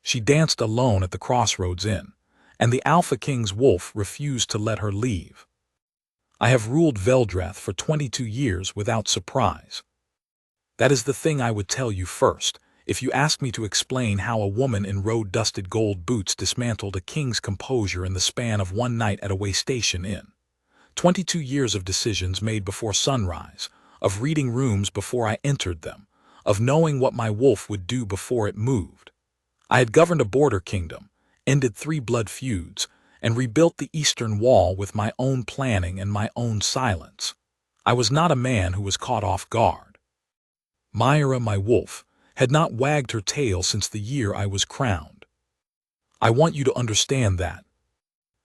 She danced alone at the Crossroads Inn, and the Alpha King's wolf refused to let her leave. I have ruled Veldrath for 22 years without surprise. That is the thing I would tell you first, if you asked me to explain how a woman in road-dusted gold boots dismantled a king's composure in the span of one night at a waystation inn. 22 years of decisions made before sunrise, of reading rooms before I entered them, of knowing what my wolf would do before it moved. I had governed a border kingdom, ended 3 blood feuds, and rebuilt the eastern wall with my own planning and my own silence. I was not a man who was caught off guard. Myra, my wolf, had not wagged her tail since the year I was crowned. I want you to understand that.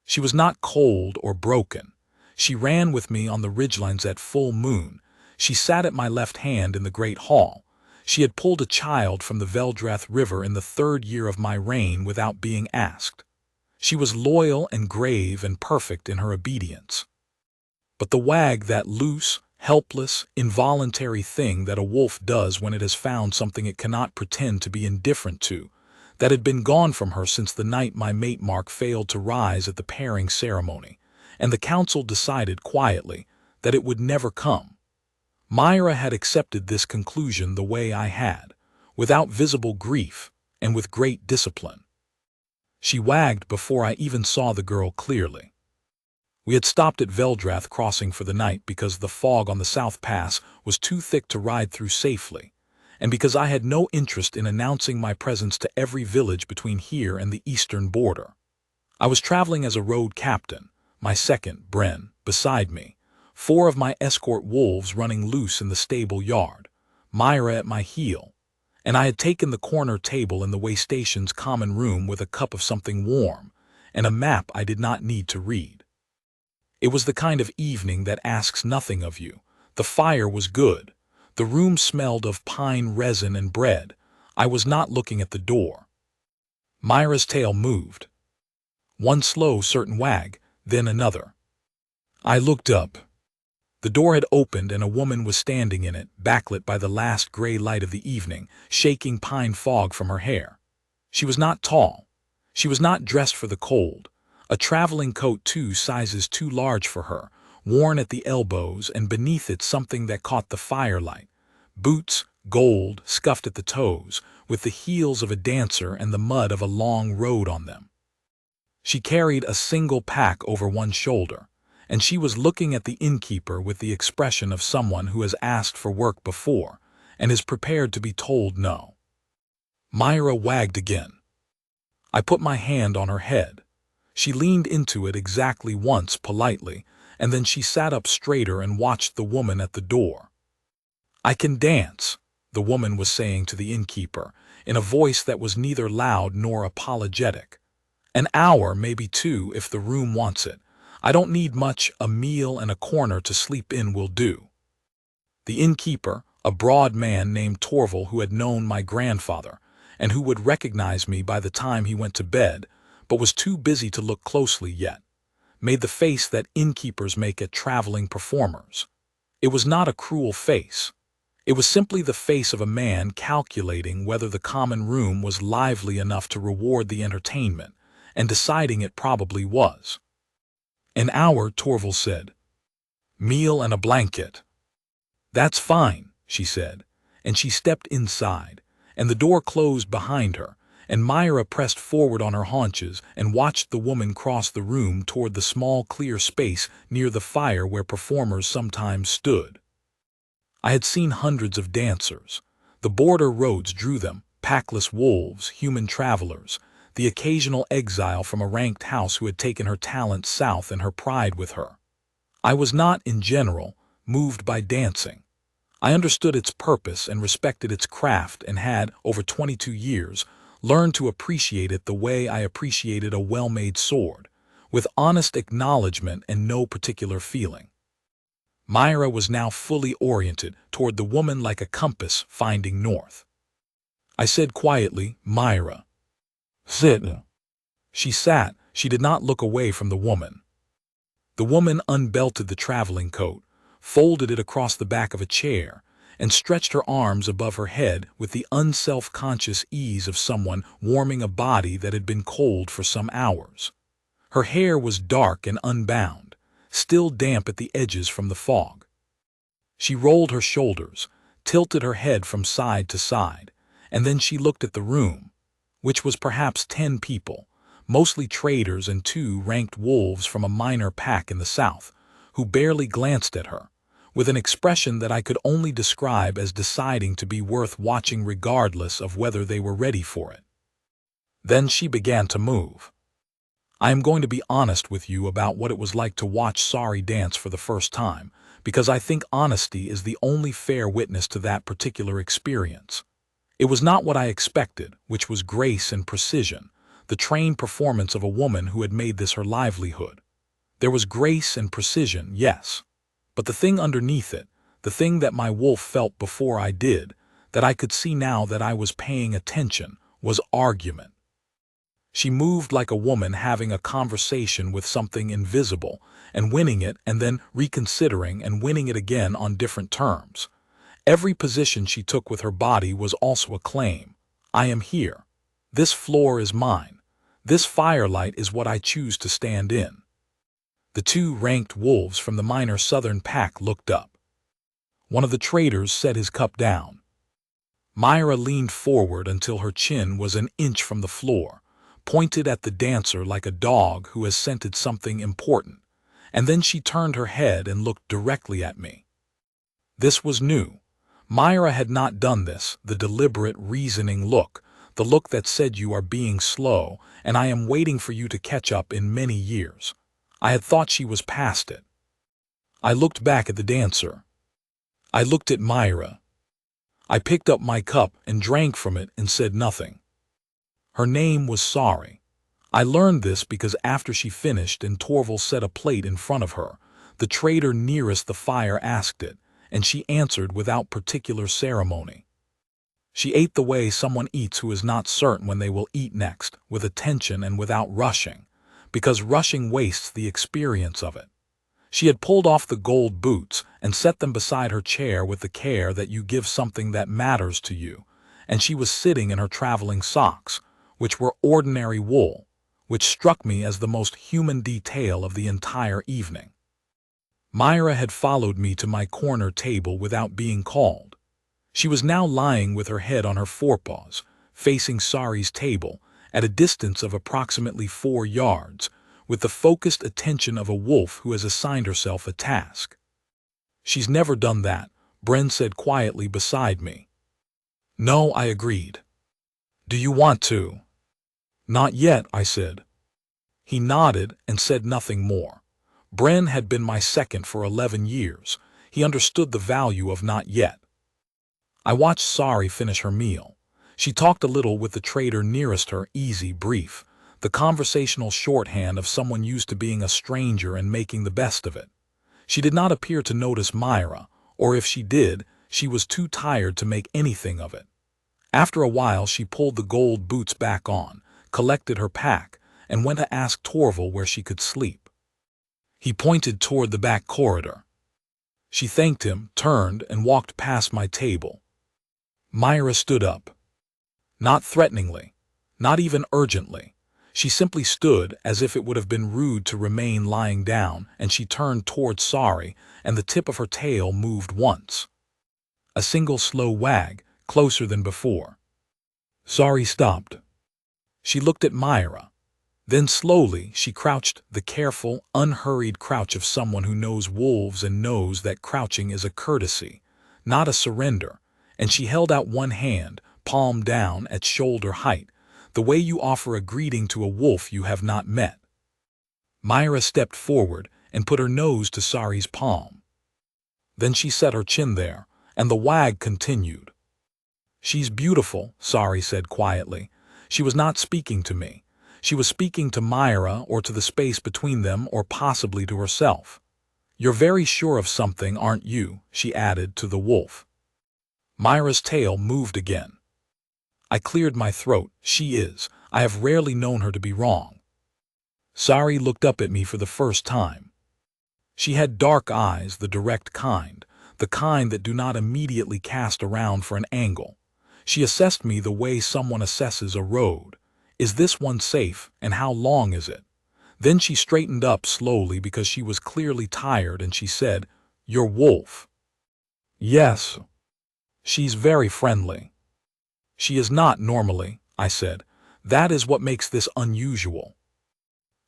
She was not cold or broken. She ran with me on the ridgelands at full moon. She sat at my left hand in the great hall. She had pulled a child from the Veldrath River in the 3rd year of my reign without being asked. She was loyal and grave and perfect in her obedience. But the wag, that loose, helpless, involuntary thing that a wolf does when it has found something it cannot pretend to be indifferent to, that had been gone from her since the night my mate Mark failed to rise at the pairing ceremony, and the council decided quietly that it would never come. Myra had accepted this conclusion the way I had, without visible grief and with great discipline. She wagged before I even saw the girl clearly. We had stopped at Veldrath Crossing for the night because the fog on the South Pass was too thick to ride through safely, and because I had no interest in announcing my presence to every village between here and the eastern border. I was traveling as a road captain, my second, Bren, beside me, 4 of my escort wolves running loose in the stable yard, Myra at my heel, and I had taken the corner table in the waystation's common room with a cup of something warm and a map I did not need to read. It was the kind of evening that asks nothing of you. The fire was good. The room smelled of pine resin and bread. I was not looking at the door. Myra's tail moved. One slow, certain wag, then another. I looked up. The door had opened and a woman was standing in it, backlit by the last gray light of the evening, shaking pine fog from her hair. She was not tall. She was not dressed for the cold. A traveling coat 2 sizes too large for her, worn at the elbows, and beneath it something that caught the firelight. Boots, gold, scuffed at the toes, with the heels of a dancer and the mud of a long road on them. She carried a single pack over one shoulder, and she was looking at the innkeeper with the expression of someone who has asked for work before and is prepared to be told no. Myra wagged again. I put my hand on her head. She leaned into it exactly once politely, and then she sat up straighter and watched the woman at the door. "I can dance," the woman was saying to the innkeeper, in a voice that was neither loud nor apologetic. "An hour, maybe 2, if the room wants it. I don't need much, a meal and a corner to sleep in will do." The innkeeper, a broad man named Torval who had known my grandfather, and who would recognize me by the time he went to bed, but was too busy to look closely yet, made the face that innkeepers make at traveling performers. It was not a cruel face. It was simply the face of a man calculating whether the common room was lively enough to reward the entertainment, and deciding it probably was. "An hour," Torval said. "Meal and a blanket." "That's fine," she said, and she stepped inside, and the door closed behind her, and Myra pressed forward on her haunches and watched the woman cross the room toward the small clear space near the fire where performers sometimes stood. I had seen hundreds of dancers. The border roads drew them, packless wolves, human travelers, the occasional exile from a ranked house who had taken her talent south and her pride with her. I was not, in general, moved by dancing. I understood its purpose and respected its craft and had, over 22 years, learned to appreciate it the way I appreciated a well-made sword, with honest acknowledgement and no particular feeling. Myra was now fully oriented toward the woman like a compass finding north. I said quietly, "Myra, sit." She sat. She did not look away from the woman. The woman unbelted the traveling coat, folded it across the back of a chair, and stretched her arms above her head with the unself-conscious ease of someone warming a body that had been cold for some hours. Her hair was dark and unbound, still damp at the edges from the fog. She rolled her shoulders, tilted her head from side to side, and then she looked at the room, which was perhaps 10 people, mostly traders and 2 ranked wolves from a minor pack in the south, who barely glanced at her, with an expression that I could only describe as deciding to be worth watching regardless of whether they were ready for it. Then she began to move. I am going to be honest with you about what it was like to watch Sari dance for the first time, because I think honesty is the only fair witness to that particular experience. It was not what I expected, which was grace and precision, the trained performance of a woman who had made this her livelihood. There was grace and precision, yes, but the thing underneath it, the thing that my wolf felt before I did, that I could see now that I was paying attention, was argument. She moved like a woman having a conversation with something invisible, and winning it and then reconsidering and winning it again on different terms. Every position she took with her body was also a claim. I am here. This floor is mine. This firelight is what I choose to stand in. The 2 ranked wolves from the minor southern pack looked up. One of the traders set his cup down. Myra leaned forward until her chin was an inch from the floor, pointed at the dancer like a dog who has scented something important, and then she turned her head and looked directly at me. This was new. Myra had not done this, the deliberate, reasoning look, the look that said you are being slow, and I am waiting for you to catch up in many years. I had thought she was past it. I looked back at the dancer. I looked at Myra. I picked up my cup and drank from it and said nothing. Her name was Sari. I learned this because after she finished and Torval set a plate in front of her, the trader nearest the fire asked it, and she answered without particular ceremony. She ate the way someone eats who is not certain when they will eat next, with attention and without rushing, because rushing wastes the experience of it. She had pulled off the gold boots and set them beside her chair with the care that you give something that matters to you, and she was sitting in her traveling socks, which were ordinary wool, which struck me as the most human detail of the entire evening. Myra had followed me to my corner table without being called. She was now lying with her head on her forepaws, facing Sari's table, at a distance of approximately 4 yards, with the focused attention of a wolf who has assigned herself a task. She's never done that, Bren said quietly beside me. No, I agreed. Do you want to? Not yet, I said. He nodded and said nothing more. Bren had been my second for 11 years. He understood the value of not yet. I watched Sari finish her meal. She talked a little with the trader nearest her, easy, brief, the conversational shorthand of someone used to being a stranger and making the best of it. She did not appear to notice Myra, or if she did, she was too tired to make anything of it. After a while she pulled the gold boots back on, collected her pack, and went to ask Torval where she could sleep. He pointed toward the back corridor. She thanked him, turned, and walked past my table. Myra stood up. Not threateningly, not even urgently. She simply stood as if it would have been rude to remain lying down, and she turned toward Sari, and the tip of her tail moved once. A single slow wag, closer than before. Sari stopped. She looked at Myra. Then slowly she crouched, the careful, unhurried crouch of someone who knows wolves and knows that crouching is a courtesy, not a surrender, and she held out one hand, palm down at shoulder height, the way you offer a greeting to a wolf you have not met. Myra stepped forward and put her nose to Sari's palm. Then she set her chin there, and the wag continued. She's beautiful, Sari said quietly. She was not speaking to me. She was speaking to Myra or to the space between them or possibly to herself. You're very sure of something, aren't you? She added to the wolf. Myra's tail moved again. I cleared my throat. She is. I have rarely known her to be wrong. Sari looked up at me for the first time. She had dark eyes, the direct kind, the kind that do not immediately cast around for an angle. She assessed me the way someone assesses a road. Is this one safe, and how long is it? Then she straightened up slowly because she was clearly tired, and she said, "Your wolf." "Yes. She's very friendly." "She is not normally," I said. "That is what makes this unusual."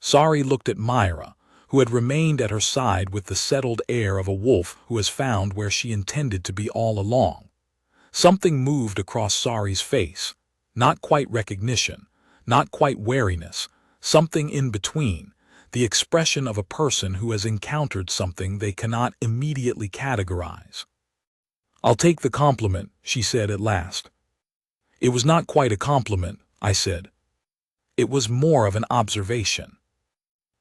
Sari looked at Myra, who had remained at her side with the settled air of a wolf who has found where she intended to be all along. Something moved across Sari's face. Not quite recognition, not quite wariness, something in between, the expression of a person who has encountered something they cannot immediately categorize. "I'll take the compliment," she said at last. "It was not quite a compliment," I said. "It was more of an observation."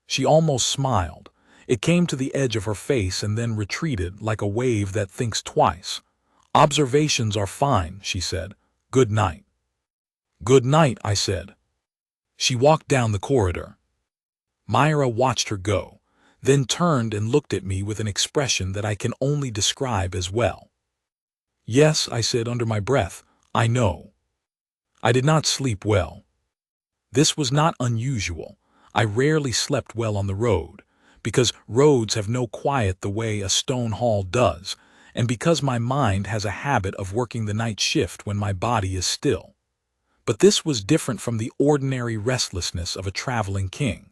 She almost smiled. It came to the edge of her face and then retreated like a wave that thinks twice. "Observations are fine," she said. "Good night." "Good night," I said. She walked down the corridor. Myra watched her go, then turned and looked at me with an expression that I can only describe as well. "Yes," I said under my breath, "I know." I did not sleep well. This was not unusual. I rarely slept well on the road, because roads have no quiet the way a stone hall does, and because my mind has a habit of working the night shift when my body is still. But this was different from the ordinary restlessness of a traveling king.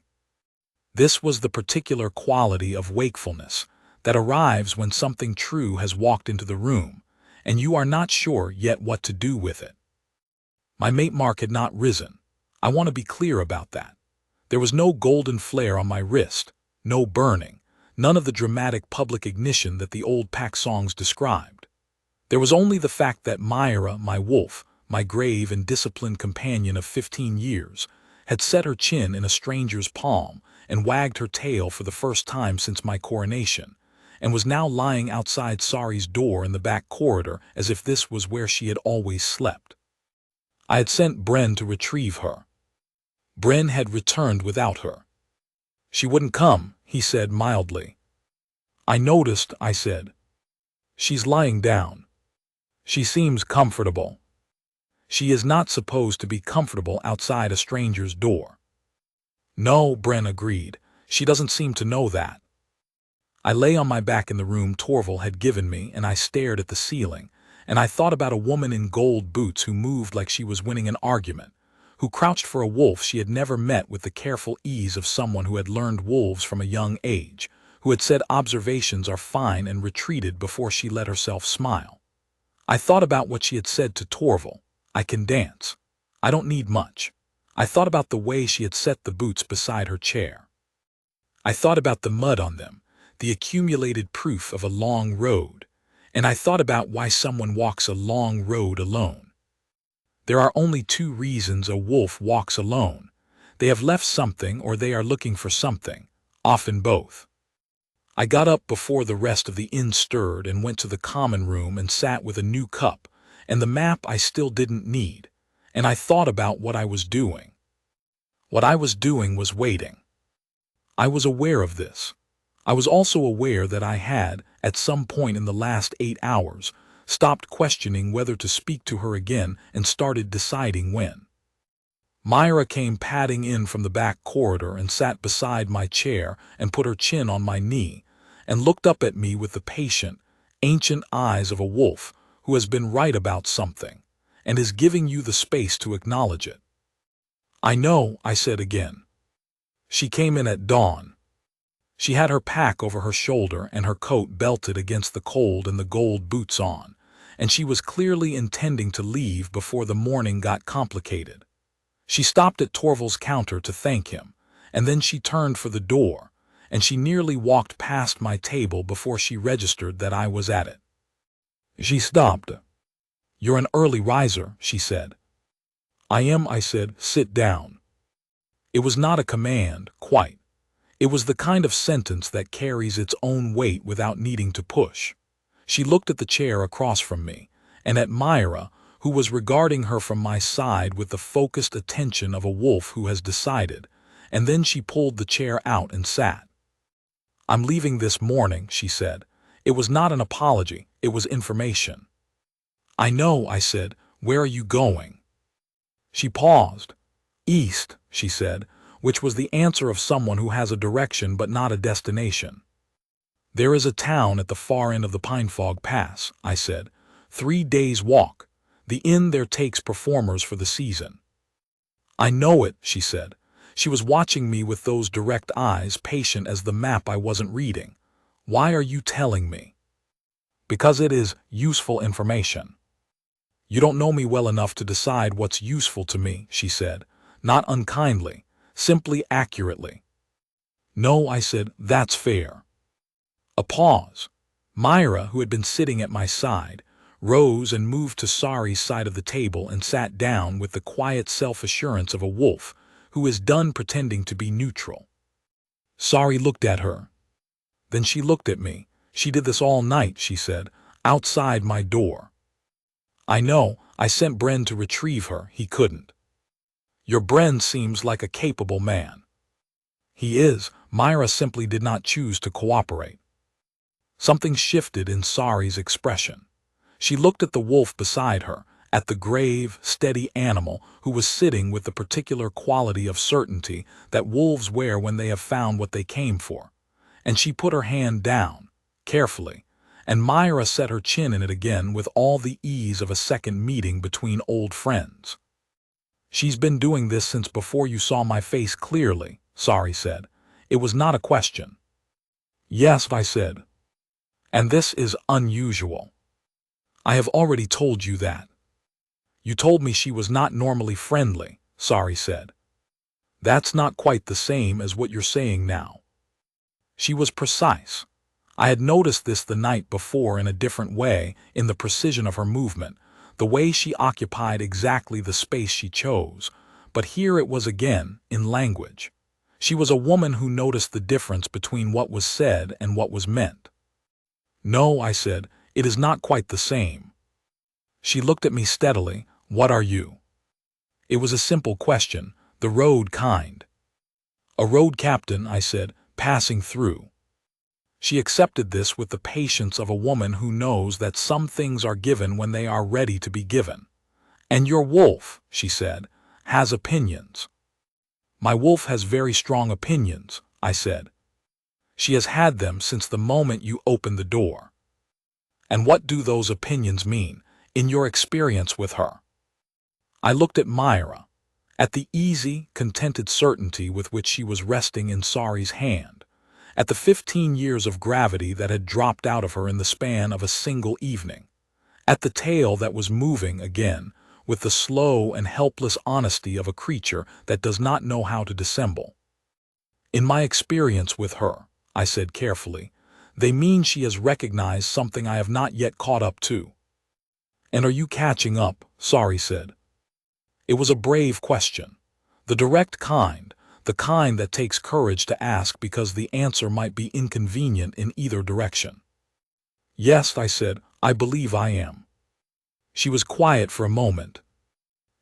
This was the particular quality of wakefulness that arrives when something true has walked into the room, and you are not sure yet what to do with it. My mate mark had not risen. I want to be clear about that. There was no golden flare on my wrist, no burning, none of the dramatic public ignition that the old pack songs described. There was only the fact that Myra, my wolf, my grave and disciplined companion of 15 years, had set her chin in a stranger's palm and wagged her tail for the first time since my coronation, and was now lying outside Sari's door in the back corridor as if this was where she had always slept. I had sent Bren to retrieve her. Bren had returned without her. "She wouldn't come," he said mildly. "I noticed," I said. "She's lying down. She seems comfortable." "She is not supposed to be comfortable outside a stranger's door." "No," Bren agreed. "She doesn't seem to know that." I lay on my back in the room Torval had given me, and I stared at the ceiling, and I thought about a woman in gold boots who moved like she was winning an argument, who crouched for a wolf she had never met with the careful ease of someone who had learned wolves from a young age, who had said observations are fine and retreated before she let herself smile. I thought about what she had said to Torval. "I can dance. I don't need much." I thought about the way she had set the boots beside her chair. I thought about the mud on them, the accumulated proof of a long road, and I thought about why someone walks a long road alone. There are only two reasons a wolf walks alone. They have left something or they are looking for something, often both. I got up before the rest of the inn stirred and went to the common room and sat with a new cup and the map I still didn't need, and I thought about what I was doing. What I was doing was waiting. I was aware of this. I was also aware that I had, at some point in the last 8 hours, stopped questioning whether to speak to her again and started deciding when. Myra came padding in from the back corridor and sat beside my chair and put her chin on my knee and looked up at me with the patient, ancient eyes of a wolf who has been right about something and is giving you the space to acknowledge it. "I know," I said again. She came in at dawn. She had her pack over her shoulder and her coat belted against the cold and the gold boots on, and she was clearly intending to leave before the morning got complicated. She stopped at Torval's counter to thank him, and then she turned for the door, and she nearly walked past my table before she registered that I was at it. She stopped. "You're an early riser," she said. "I am," I said. "Sit down." It was not a command, quite. It was the kind of sentence that carries its own weight without needing to push. She looked at the chair across from me, and at Myra, who was regarding her from my side with the focused attention of a wolf who has decided, and then she pulled the chair out and sat. "I'm leaving this morning," she said. It was not an apology, it was information. I know, I said. Where are you going? She paused. East, she said, which was the answer of someone who has a direction but not a destination. There is a town at the far end of the Pinefog Pass, I said. 3 days' walk. The inn there takes performers for the season. I know it, she said. She was watching me with those direct eyes, patient as the map I wasn't reading. Why are you telling me? Because it is useful information. You don't know me well enough to decide what's useful to me, she said, not unkindly, simply accurately. No, I said, that's fair. A pause. Myra, who had been sitting at my side, rose and moved to Sari's side of the table and sat down with the quiet self-assurance of a wolf who is done pretending to be neutral. Sari looked at her. Then she looked at me. She did this all night, she said, outside my door. I know, I sent Bren to retrieve her, he couldn't. Your Bren seems like a capable man. He is, Myra simply did not choose to cooperate. Something shifted in Sari's expression. She looked at the wolf beside her, at the grave, steady animal who was sitting with the particular quality of certainty that wolves wear when they have found what they came for. And she put her hand down, carefully, and Myra set her chin in it again with all the ease of a second meeting between old friends. She's been doing this since before you saw my face clearly, Sari said. It was not a question. Yes, I said. And this is unusual. I have already told you that. You told me she was not normally friendly, Sari said. That's not quite the same as what you're saying now. She was precise. I had noticed this the night before in a different way, in the precision of her movement, the way she occupied exactly the space she chose, but here it was again, in language. She was a woman who noticed the difference between what was said and what was meant. No, I said, it is not quite the same. She looked at me steadily. What are you? It was a simple question, the road kind. A road captain, I said, passing through. She accepted this with the patience of a woman who knows that some things are given when they are ready to be given. And your wolf, she said, has opinions. My wolf has very strong opinions, I said. She has had them since the moment you opened the door. And what do those opinions mean, in your experience with her? I looked at Myra, at the easy, contented certainty with which she was resting in Sari's hand, at the 15 years of gravity that had dropped out of her in the span of a single evening, at the tail that was moving again with the slow and helpless honesty of a creature that does not know how to dissemble. In my experience with her, I said carefully, they mean she has recognized something I have not yet caught up to. And are you catching up? Sari said. It was a brave question, the direct kind, the kind that takes courage to ask because the answer might be inconvenient in either direction. Yes, I said, I believe I am. She was quiet for a moment.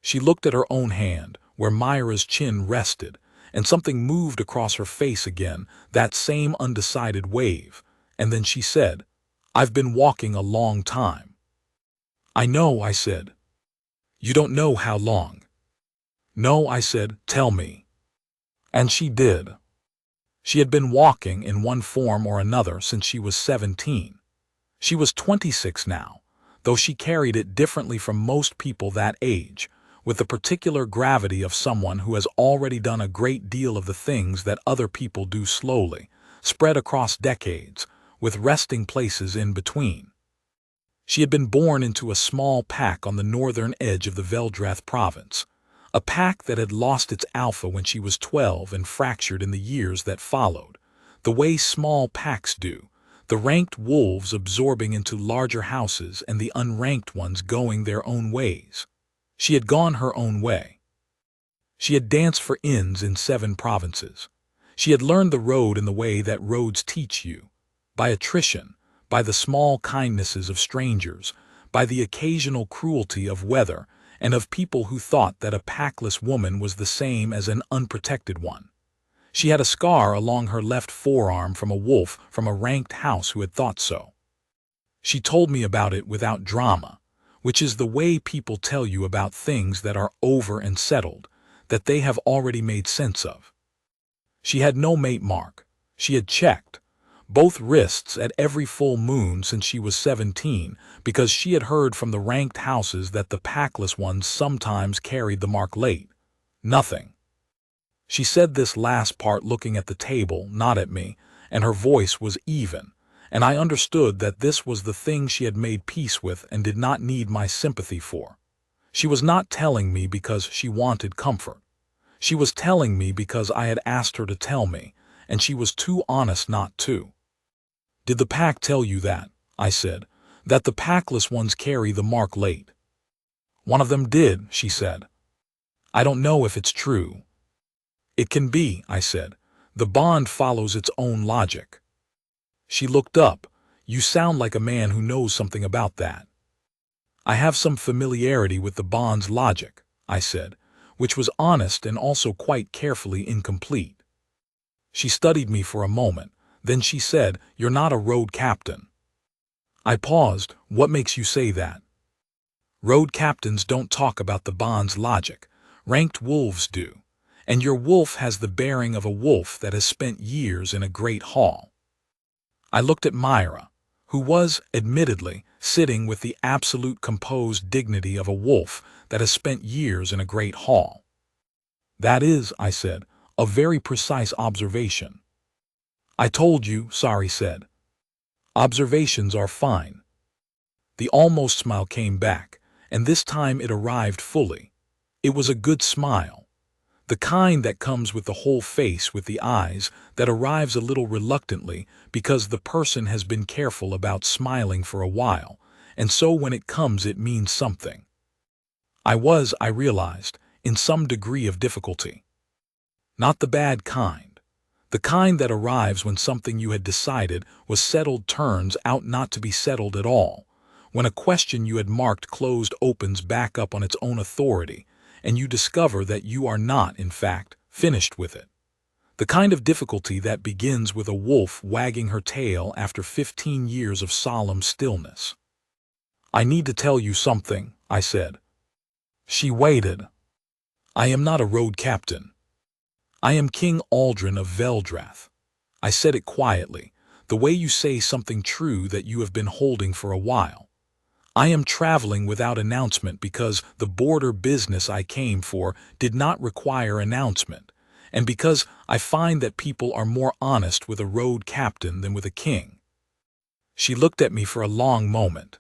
She looked at her own hand, where Myra's chin rested, and something moved across her face again, that same undecided wave, and then she said, I've been walking a long time. I know, I said. You don't know how long. No, I said, tell me. And she did. She had been walking in one form or another since she was 17. She was 26 now, though she carried it differently from most people that age, with the particular gravity of someone who has already done a great deal of the things that other people do slowly, spread across decades, with resting places in between. She had been born into a small pack on the northern edge of the Veldrath province, a pack that had lost its alpha when she was 12 and fractured in the years that followed, the way small packs do, the ranked wolves absorbing into larger houses and the unranked ones going their own ways. She had gone her own way. She had danced for inns in 7 provinces. She had learned the road in the way that roads teach you, by attrition, by the small kindnesses of strangers, by the occasional cruelty of weather and of people who thought that a packless woman was the same as an unprotected one. She had a scar along her left forearm from a wolf from a ranked house who had thought so. She told me about it without drama, which is the way people tell you about things that are over and settled, that they have already made sense of. She had no mate mark. She had checked both wrists at every full moon since she was 17, because she had heard from the ranked houses that the packless ones sometimes carried the mark late. Nothing. She said this last part looking at the table, not at me, and her voice was even, and I understood that this was the thing she had made peace with and did not need my sympathy for. She was not telling me because she wanted comfort. She was telling me because I had asked her to tell me, and she was too honest not to. "Did the pack tell you that?" I said. "That the packless ones carry the mark late?" "One of them did," she said. "I don't know if it's true." "It can be," I said. "The bond follows its own logic." She looked up. "You sound like a man who knows something about that." "I have some familiarity with the bond's logic," I said, which was honest and also quite carefully incomplete. She studied me for a moment. Then she said, "You're not a road captain." I paused. "What makes you say that?" "Road captains don't talk about the bond's logic. Ranked wolves do. And your wolf has the bearing of a wolf that has spent years in a great hall." I looked at Myra, who was, admittedly, sitting with the absolute composed dignity of a wolf that has spent years in a great hall. "That is," I said, "a very precise observation." "I told you," Sari said. "Observations are fine." The almost smile came back, and this time it arrived fully. It was a good smile. The kind that comes with the whole face, with the eyes, that arrives a little reluctantly because the person has been careful about smiling for a while, and so when it comes it means something. I realized, in some degree of difficulty. Not the bad kind. The kind that arrives when something you had decided was settled turns out not to be settled at all, when a question you had marked closed opens back up on its own authority, and you discover that you are not, in fact, finished with it. The kind of difficulty that begins with a wolf wagging her tail after 15 years of solemn stillness. "I need to tell you something," I said. She waited. "I am not a road captain. I am King Aldrin of Veldrath." I said it quietly, the way you say something true that you have been holding for a while. "I am traveling without announcement because the border business I came for did not require announcement, and because I find that people are more honest with a road captain than with a king." She looked at me for a long moment.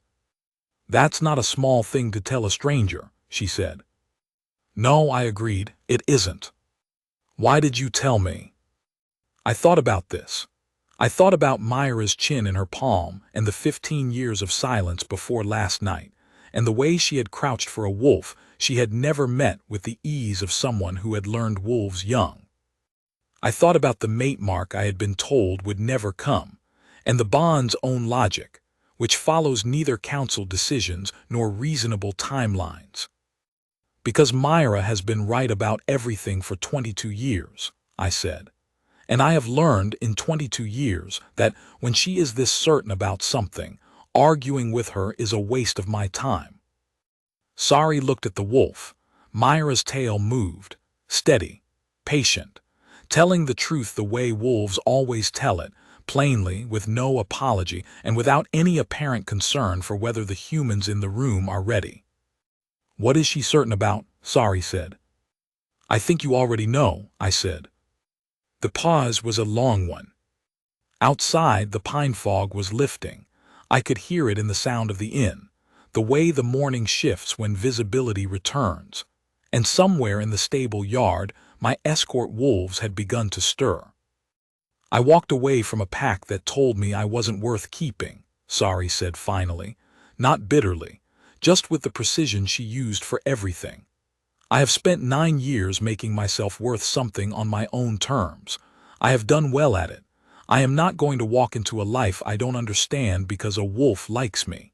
"That's not a small thing to tell a stranger," she said. "No," I agreed, "it isn't." "Why did you tell me?" I thought about this. I thought about Myra's chin in her palm and the 15 years of silence before last night, and the way she had crouched for a wolf she had never met with the ease of someone who had learned wolves young. I thought about the mate mark I had been told would never come, and the bond's own logic, which follows neither council decisions nor reasonable timelines. "Because Myra has been right about everything for 22 years, I said. "And I have learned in 22 years that when she is this certain about something, arguing with her is a waste of my time." Sari looked at the wolf. Myra's tail moved, steady, patient, telling the truth the way wolves always tell it, plainly, with no apology, and without any apparent concern for whether the humans in the room are ready. "What is she certain about?" Sari said. "I think you already know," I said. The pause was a long one. Outside, the pine fog was lifting. I could hear it in the sound of the inn, the way the morning shifts when visibility returns. And somewhere in the stable yard, my escort wolves had begun to stir. "I walked away from a pack that told me I wasn't worth keeping," Sari said finally, not bitterly, just with the precision she used for everything. "I have spent 9 years making myself worth something on my own terms. I have done well at it. I am not going to walk into a life I don't understand because a wolf likes me."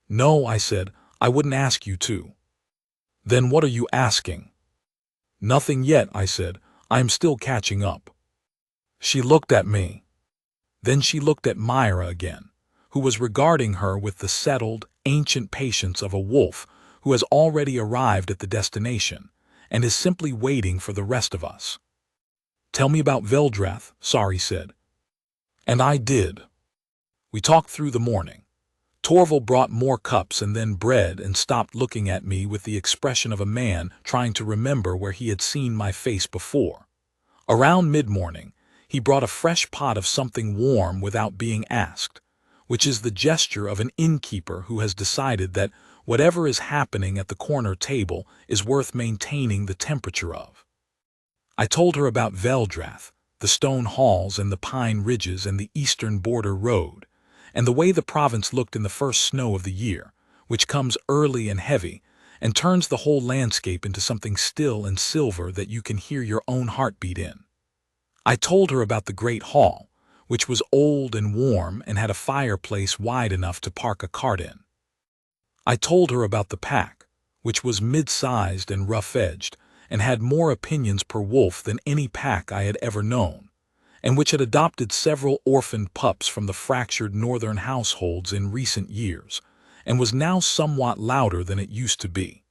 "No," I said, "I wouldn't ask you to." "Then what are you asking?" "Nothing yet," I said. "I am still catching up." She looked at me. Then she looked at Myra again, who was regarding her with the settled, ancient patience of a wolf who has already arrived at the destination and is simply waiting for the rest of us. "Tell me about Veldrath," Sari said. And I did. We talked through the morning. Torval brought more cups and then bread and stopped looking at me with the expression of a man trying to remember where he had seen my face before. Around mid-morning, he brought a fresh pot of something warm without being asked, which is the gesture of an innkeeper who has decided that whatever is happening at the corner table is worth maintaining the temperature of. I told her about Veldrath, the stone halls and the pine ridges and the eastern border road, and the way the province looked in the first snow of the year, which comes early and heavy, and turns the whole landscape into something still and silver that you can hear your own heartbeat in. I told her about the great hall, which was old and warm and had a fireplace wide enough to park a cart in. I told her about the pack, which was mid-sized and rough-edged, and had more opinions per wolf than any pack I had ever known, and which had adopted several orphaned pups from the fractured northern households in recent years, and was now somewhat louder than it used to be.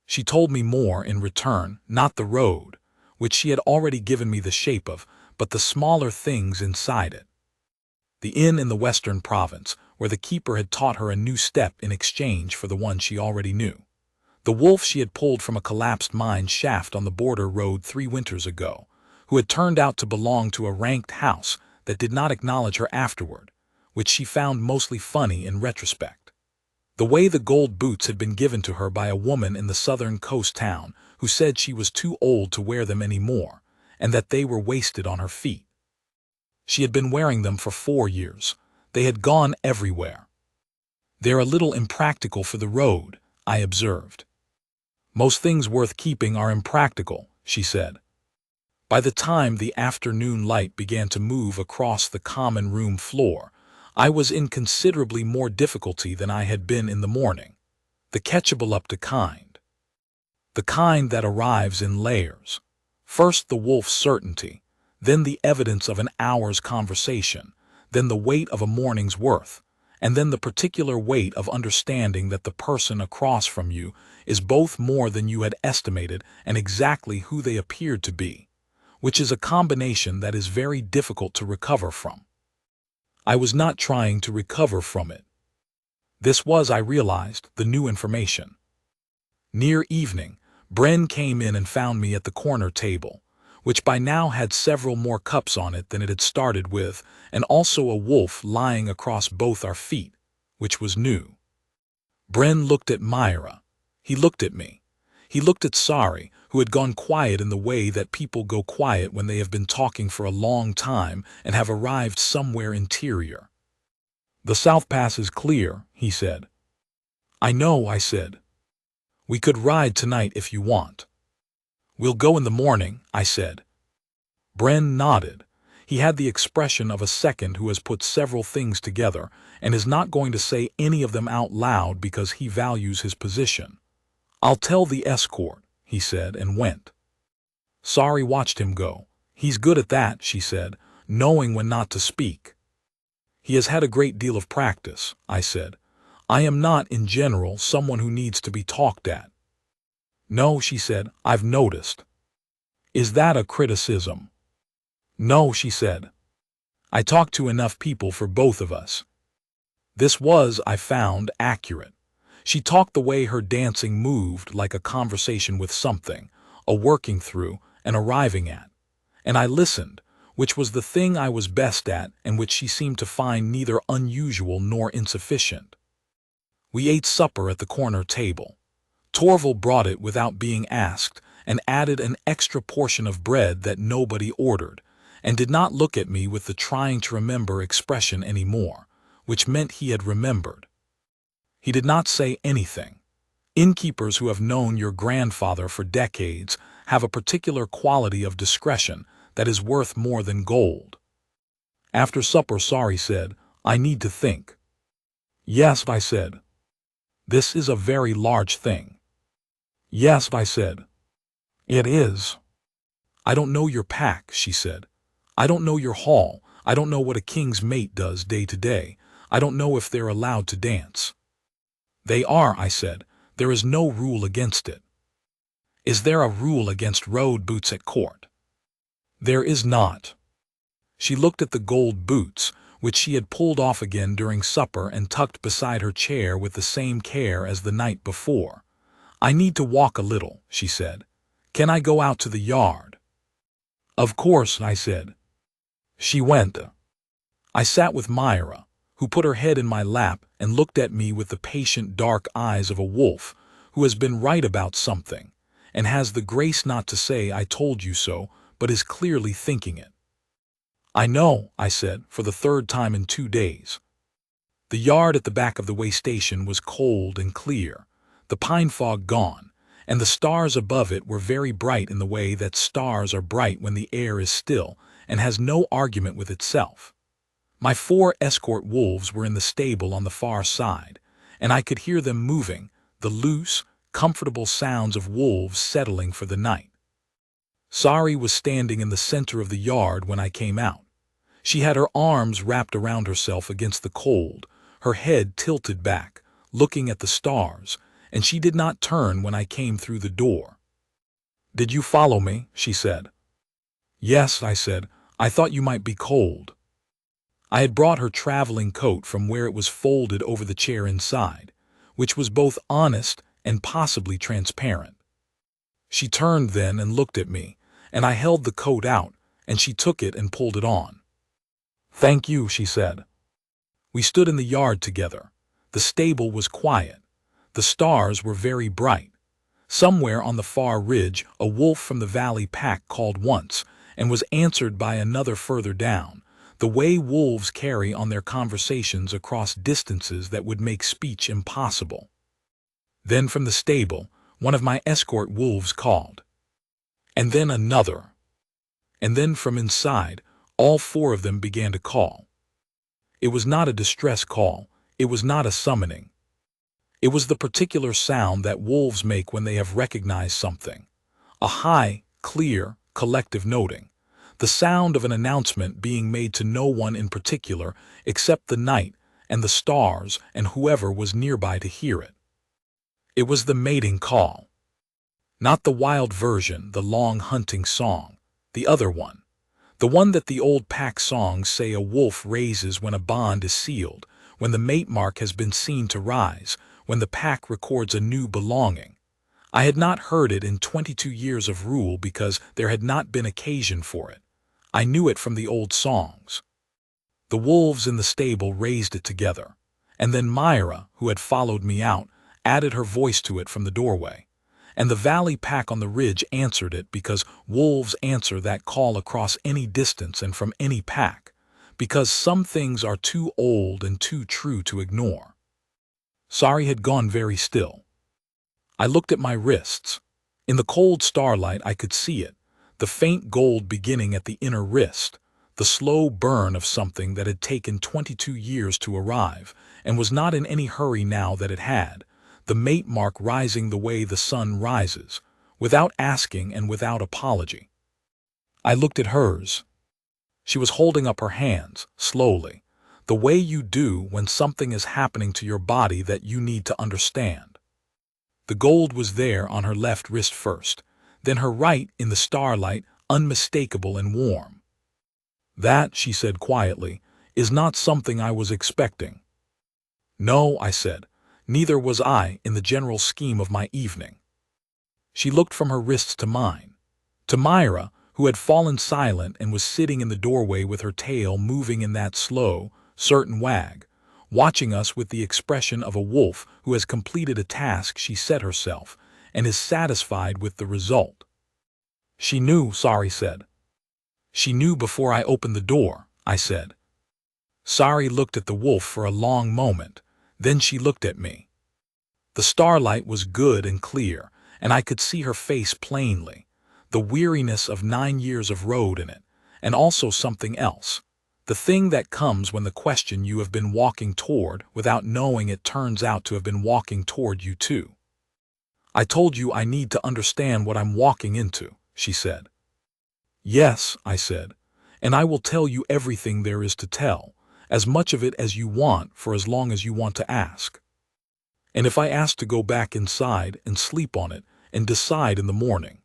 She told me more in return, not the road, which she had already given me the shape of, but the smaller things inside it. The inn in the western province, where the keeper had taught her a new step in exchange for the one she already knew. The wolf she had pulled from a collapsed mine shaft on the border road 3 winters ago, who had turned out to belong to a ranked house that did not acknowledge her afterward, which she found mostly funny in retrospect. The way the gold boots had been given to her by a woman in the southern coast town who said she was too old to wear them anymore, and that they were wasted on her feet. She had been wearing them for 4 years. They had gone everywhere. "They're a little impractical for the road," I observed. "Most things worth keeping are impractical," she said. By the time the afternoon light began to move across the common room floor, I was in considerably more difficulty than I had been in the morning. The catchable-up kind. The kind that arrives in layers. First the wolf's certainty, then the evidence of an hour's conversation, then the weight of a morning's worth, and then the particular weight of understanding that the person across from you is both more than you had estimated and exactly who they appeared to be, which is a combination that is very difficult to recover from. I was not trying to recover from it. This was, I realized, the new information. Near evening, Bren came in and found me at the corner table, which by now had several more cups on it than it had started with, and also a wolf lying across both our feet, which was new. Bren looked at Myra. He looked at me. He looked at Sari, who had gone quiet in the way that people go quiet when they have been talking for a long time and have arrived somewhere interior. "The South Pass is clear," he said. "I know," I said. "We could ride tonight if you want." "We'll go in the morning," I said. Bren nodded. He had the expression of a second who has put several things together and is not going to say any of them out loud because he values his position. "I'll tell the escort," he said, and went. Sari watched him go. "He's good at that," she said, knowing when not to speak. "He has had a great deal of practice," I said. "I am not, in general, someone who needs to be talked at." "No," she said, "I've noticed." "Is that a criticism?" "No," she said. "I talk to enough people for both of us." This was, I found, accurate. She talked the way her dancing moved, like a conversation with something, a working through, an arriving at. And I listened, which was the thing I was best at and which she seemed to find neither unusual nor insufficient. We ate supper at the corner table. Torval brought it without being asked and added an extra portion of bread that nobody ordered, and did not look at me with the trying to remember expression anymore, which meant he had remembered. He did not say anything. Innkeepers who have known your grandfather for decades have a particular quality of discretion that is worth more than gold. After supper, Sari said, "I need to think." "Yes," I said. "This is a very large thing." "Yes," I said. "It is." "I don't know your pack," she said. "I don't know your hall. I don't know what a king's mate does day to day. I don't know if they're allowed to dance." "They are," I said. "There is no rule against it." "Is there a rule against road boots at court?" "There is not." She looked at the gold boots, which she had pulled off again during supper and tucked beside her chair with the same care as the night before. "I need to walk a little," she said. "Can I go out to the yard?" "Of course," I said. She went. I sat with Myra, who put her head in my lap and looked at me with the patient dark eyes of a wolf who has been right about something, and has the grace not to say "I told you so," but is clearly thinking it. "I know," I said, for the third time in 2 days. The yard at the back of the way station was cold and clear, the pine fog gone, and the stars above it were very bright in the way that stars are bright when the air is still and has no argument with itself. My 4 escort wolves were in the stable on the far side, and I could hear them moving, the loose, comfortable sounds of wolves settling for the night. Sari was standing in the center of the yard when I came out. She had her arms wrapped around herself against the cold, her head tilted back, looking at the stars, and she did not turn when I came through the door. "Did you follow me?" she said. "Yes," I said. "I thought you might be cold." I had brought her traveling coat from where it was folded over the chair inside, which was both honest and possibly transparent. She turned then and looked at me, and I held the coat out, and she took it and pulled it on. "Thank you," she said. We stood in the yard together. The stable was quiet. The stars were very bright. Somewhere on the far ridge, a wolf from the valley pack called once, and was answered by another further down, the way wolves carry on their conversations across distances that would make speech impossible. Then from the stable, one of my escort wolves called. And then another. And then from inside, all 4 of them began to call. It was not a distress call. It was not a summoning. It was the particular sound that wolves make when they have recognized something. A high, clear, collective noting. The sound of an announcement being made to no one in particular except the night and the stars and whoever was nearby to hear it. It was the mating call. Not the wild version, the long hunting song. The other one. The one that the old pack songs say a wolf raises when a bond is sealed, when the mate mark has been seen to rise, when the pack records a new belonging. I had not heard it in 22 years of rule because there had not been occasion for it. I knew it from the old songs. The wolves in the stable raised it together, and then Myra, who had followed me out, added her voice to it from the doorway. And the valley pack on the ridge answered it because wolves answer that call across any distance and from any pack, because some things are too old and too true to ignore. Sari had gone very still. I looked at my wrists. In the cold starlight I could see it, the faint gold beginning at the inner wrist, the slow burn of something that had taken 22 years to arrive and was not in any hurry now that it had, the mate mark rising the way the sun rises, without asking and without apology. I looked at hers. She was holding up her hands, slowly, the way you do when something is happening to your body that you need to understand. The gold was there on her left wrist first, then her right in the starlight, unmistakable and warm. "That," she said quietly, "is not something I was expecting." "No," I said. "Neither was I in the general scheme of my evening." She looked from her wrists to mine, to Myra, who had fallen silent and was sitting in the doorway with her tail moving in that slow, certain wag, watching us with the expression of a wolf who has completed a task she set herself and is satisfied with the result. "She knew," Sari said. "She knew before I opened the door," I said. Sari looked at the wolf for a long moment. Then she looked at me. The starlight was good and clear, and I could see her face plainly, the weariness of 9 years of road in it, and also something else, the thing that comes when the question you have been walking toward without knowing it turns out to have been walking toward you too. "I told you I need to understand what I'm walking into," she said. "Yes," I said, "and I will tell you everything there is to tell, as much of it as you want for as long as you want to ask. And if I asked to go back inside and sleep on it and decide in the morning,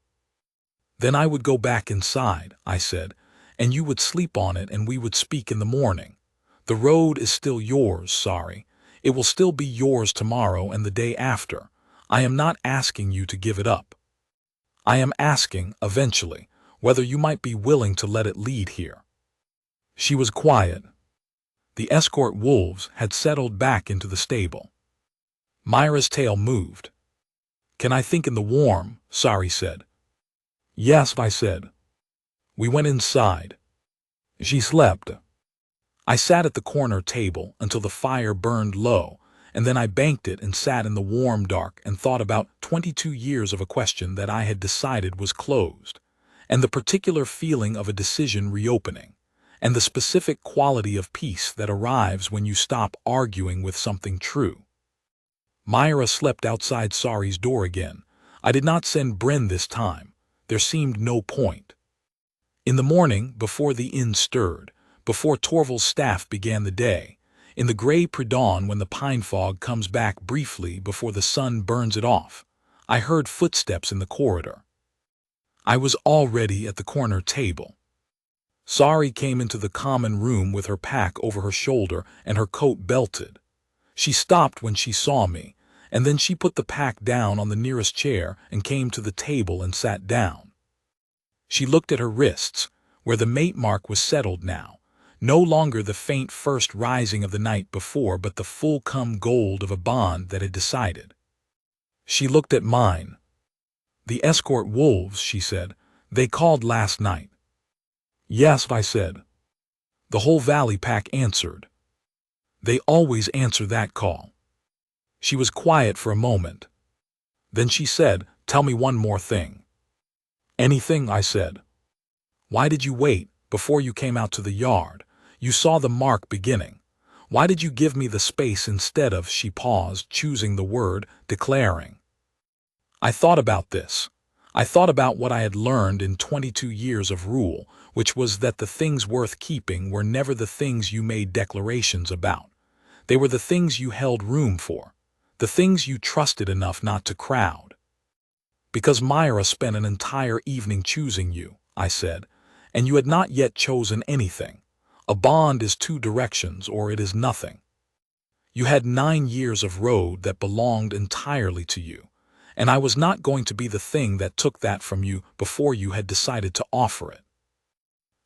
then I would go back inside, I said, and you would sleep on it and we would speak in the morning. The road is still yours, sorry. It will still be yours tomorrow and the day after. I am not asking you to give it up. I am asking, eventually, whether you might be willing to let it lead here. She was quiet. The escort wolves had settled back into the stable. Myra's tail moved. Can I think in the warm? Sari said. Yes, I said. We went inside. She slept. I sat at the corner table until the fire burned low, and then I banked it and sat in the warm dark and thought about 22 years of a question that I had decided was closed, and the particular feeling of a decision reopening, and the specific quality of peace that arrives when you stop arguing with something true. Myra slept outside Sari's door again. I did not send Bryn this time. There seemed no point. In the morning, before the inn stirred, before Torval's staff began the day, in the gray pre-dawn when the pine fog comes back briefly before the sun burns it off, I heard footsteps in the corridor. I was already at the corner table. Sari came into the common room with her pack over her shoulder and her coat belted. She stopped when she saw me, and then she put the pack down on the nearest chair and came to the table and sat down. She looked at her wrists, where the mate mark was settled now, no longer the faint first rising of the night before but the full-come gold of a bond that had decided. She looked at mine. The escort wolves, she said, they called last night. Yes, I said. The whole valley pack answered. They always answer that call. She was quiet for a moment. Then she said, tell me one more thing. Anything, I said. Why did you wait before you came out to the yard? You saw the mark beginning. Why did you give me the space instead of, she paused, choosing the word, declaring? I thought about this. I thought about what I had learned in 22 years of rule, which was that the things worth keeping were never the things you made declarations about. They were the things you held room for, the things you trusted enough not to crowd. Because Myra spent an entire evening choosing you, I said, and you had not yet chosen anything. A bond is two directions or it is nothing. You had 9 years of road that belonged entirely to you, and I was not going to be the thing that took that from you before you had decided to offer it.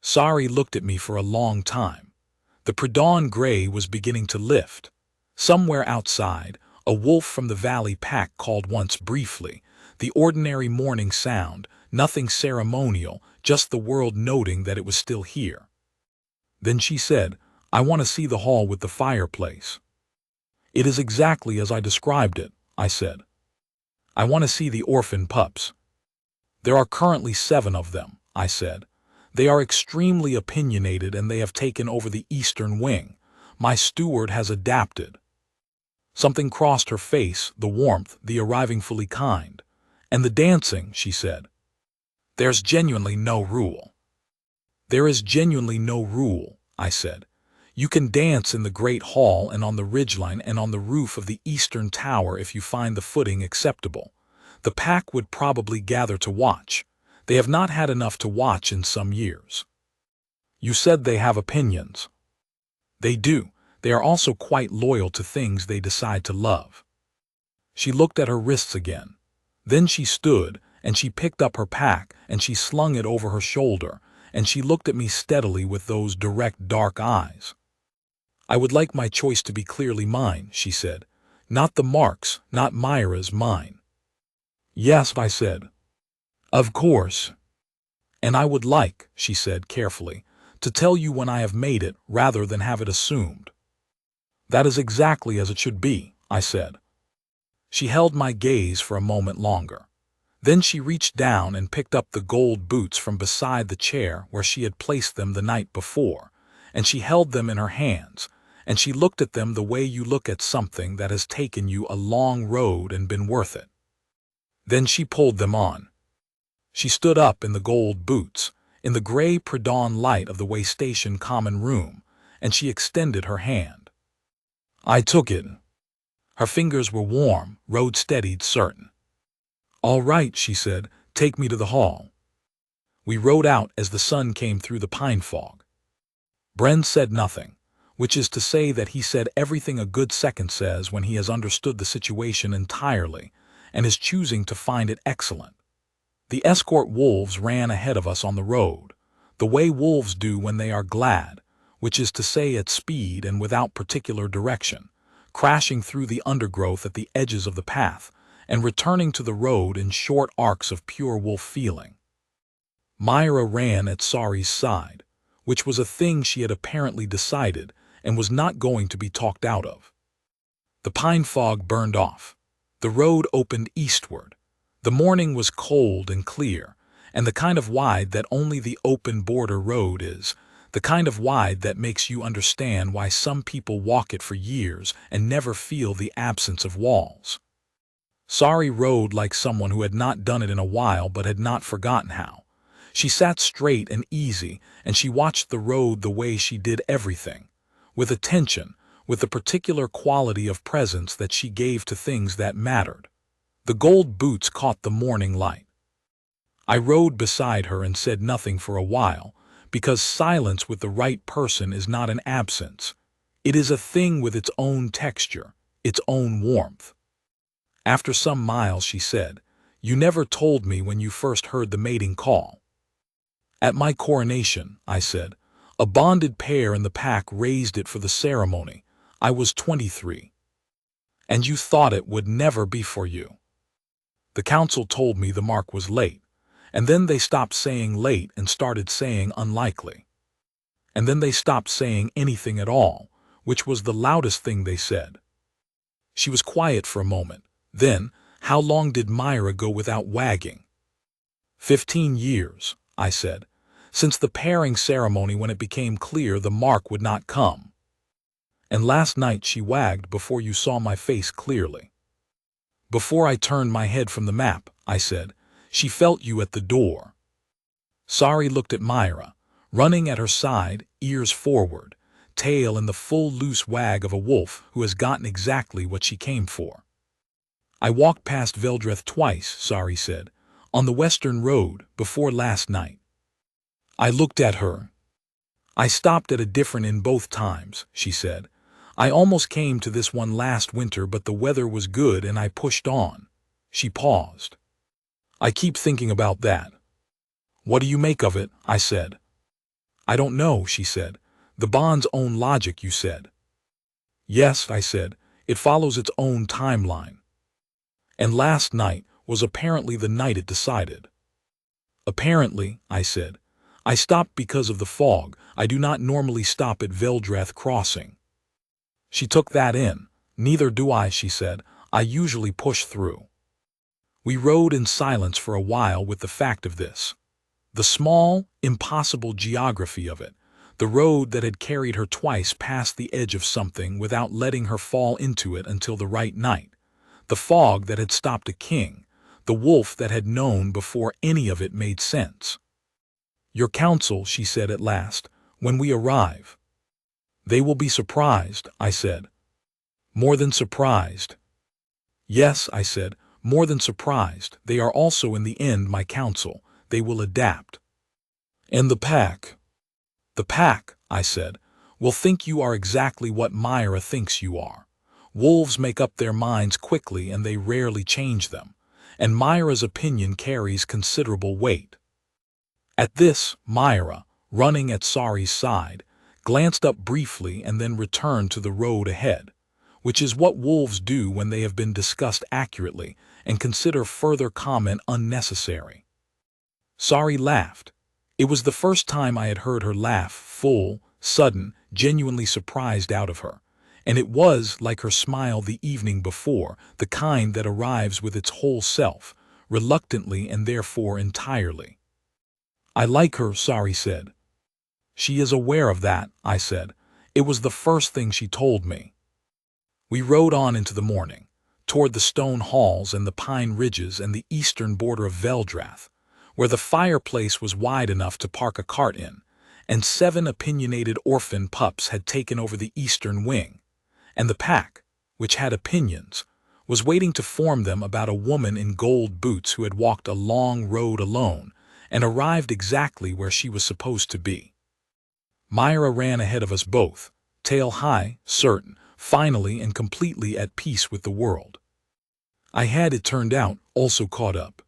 Sari looked at me for a long time. The pre-dawn gray was beginning to lift. Somewhere outside, a wolf from the valley pack called once briefly, the ordinary morning sound, nothing ceremonial, just the world noting that it was still here. Then she said, I want to see the hall with the fireplace. It is exactly as I described it, I said. I want to see the orphan pups. There are currently 7 of them, I said. They are extremely opinionated and they have taken over the eastern wing. My steward has adapted. Something crossed her face, the warmth, the arriving fully kind. And the dancing, she said. There's genuinely no rule. There is genuinely no rule, I said. You can dance in the Great Hall and on the ridgeline and on the roof of the eastern tower if you find the footing acceptable. The pack would probably gather to watch. They have not had enough to watch in some years. You said they have opinions. They do. They are also quite loyal to things they decide to love. She looked at her wrists again. Then she stood, and she picked up her pack, and she slung it over her shoulder, and she looked at me steadily with those direct dark eyes. I would like my choice to be clearly mine, she said. Not the marks, not Myra's, mine. Yes, I said. Of course. And I would like, she said carefully, to tell you when I have made it rather than have it assumed. That is exactly as it should be, I said. She held my gaze for a moment longer. Then she reached down and picked up the gold boots from beside the chair where she had placed them the night before, and she held them in her hands, and she looked at them the way you look at something that has taken you a long road and been worth it. Then she pulled them on. She stood up in the gold boots, in the gray pre-dawn light of the way station common room, and she extended her hand. I took it. Her fingers were warm, road-steadied, certain. "All right," she said, "take me to the hall." We rode out as the sun came through the pine fog. Bren said nothing, which is to say that he said everything a good second says when he has understood the situation entirely and is choosing to find it excellent. The escort wolves ran ahead of us on the road, the way wolves do when they are glad, which is to say at speed and without particular direction, crashing through the undergrowth at the edges of the path and returning to the road in short arcs of pure wolf feeling. Myra ran at Sari's side, which was a thing she had apparently decided and was not going to be talked out of. The pine fog burned off. The road opened eastward. The morning was cold and clear, and the kind of wide that only the open border road is, the kind of wide that makes you understand why some people walk it for years and never feel the absence of walls. Sari rode like someone who had not done it in a while but had not forgotten how. She sat straight and easy, and she watched the road the way she did everything, with attention, with the particular quality of presence that she gave to things that mattered. The gold boots caught the morning light. I rode beside her and said nothing for a while, because silence with the right person is not an absence. It is a thing with its own texture, its own warmth. After some miles she said, "You never told me when you first heard the mating call." "At my coronation," I said. "A bonded pair in the pack raised it for the ceremony. I was 23. And you thought it would never be for you." The council told me the mark was late, and then they stopped saying late and started saying unlikely. And then they stopped saying anything at all, which was the loudest thing they said. She was quiet for a moment. Then, "How long did Myra go without wagging?" 15 years, I said, "since the pairing ceremony when it became clear the mark would not come. And last night she wagged before you saw my face clearly." "Before I turned my head from the map," I said, "she felt you at the door." Sari looked at Myra, running at her side, ears forward, tail in the full loose wag of a wolf who has gotten exactly what she came for. "I walked past Veldreth twice," Sari said, "on the western road, before last night." I looked at her. "I stopped at a different inn both times," she said. "I almost came to this one last winter, but the weather was good and I pushed on." She paused. "I keep thinking about that." "What do you make of it?" I said. "I don't know," she said. "The bond's own logic, you said." "Yes," I said. "It follows its own timeline." "And last night was apparently the night it decided." "Apparently," I said. "I stopped because of the fog. I do not normally stop at Veldreth Crossing." She took that in. "Neither do I," she said. "I usually push through." We rode in silence for a while with the fact of this. The small, impossible geography of it, the road that had carried her twice past the edge of something without letting her fall into it until the right night, the fog that had stopped a king, the wolf that had known before any of it made sense. "Your council," she said at last, "when we arrive." "They will be surprised," I said. "More than surprised." "Yes," I said, "more than surprised. They are also in the end my council. They will adapt." "And the pack?" "The pack," I said, "will think you are exactly what Myra thinks you are. Wolves make up their minds quickly and they rarely change them, and Myra's opinion carries considerable weight." At this, Myra, running at Sari's side, glanced up briefly and then returned to the road ahead, which is what wolves do when they have been discussed accurately and consider further comment unnecessary. Sari laughed. It was the first time I had heard her laugh, full, sudden, genuinely surprised out of her, and it was, like her smile the evening before, the kind that arrives with its whole self, reluctantly and therefore entirely. "I like her," Sari said. "She is aware of that," I said. "It was the first thing she told me." We rode on into the morning, toward the stone halls and the pine ridges and the eastern border of Veldreth, where the fireplace was wide enough to park a cart in, and 7 opinionated orphan pups had taken over the eastern wing, and the pack, which had opinions, was waiting to form them about a woman in gold boots who had walked a long road alone and arrived exactly where she was supposed to be. Myra ran ahead of us both, tail high, certain, finally and completely at peace with the world. I had, it turned out, also caught up.